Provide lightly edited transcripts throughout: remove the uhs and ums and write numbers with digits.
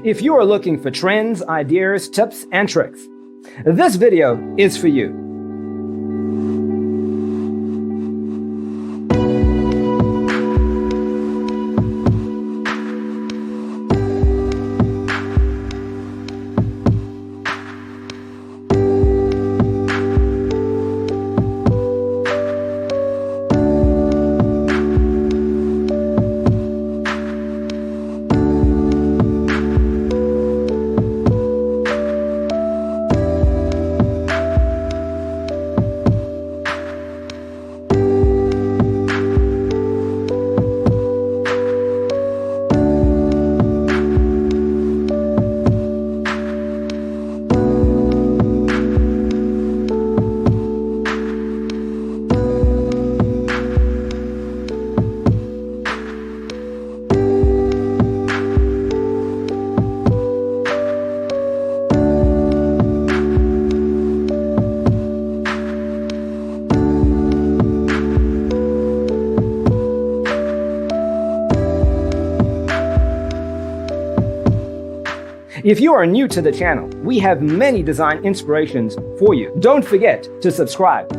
If you are looking for trends, ideas, tips, and tricks, this video is for you. If you are new to the channel, we have many design inspirations for you. Don't forget to subscribe.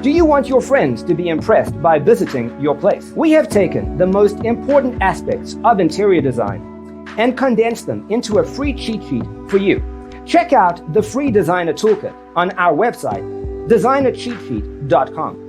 Do you want your friends to be impressed by visiting your place? We have taken the most important aspects of interior design and condensed them into a free cheat sheet for you. Check out the free designer toolkit on our website, designercheatsheet.com.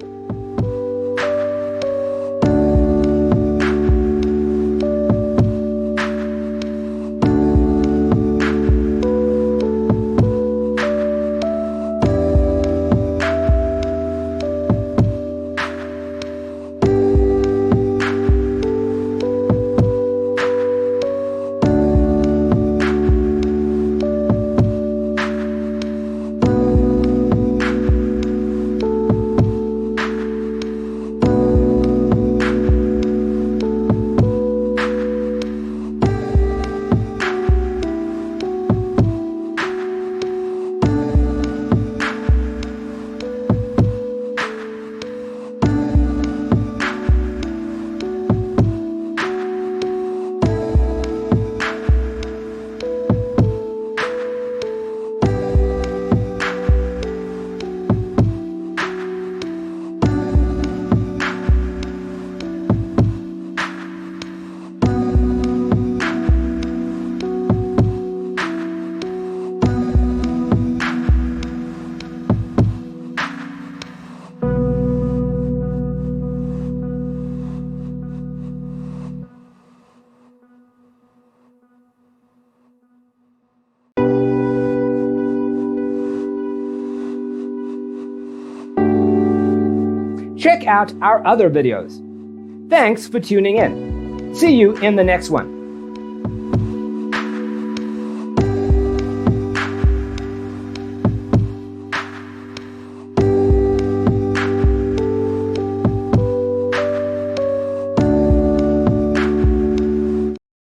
Check out our other videos. Thanks for tuning in. See you in the next one.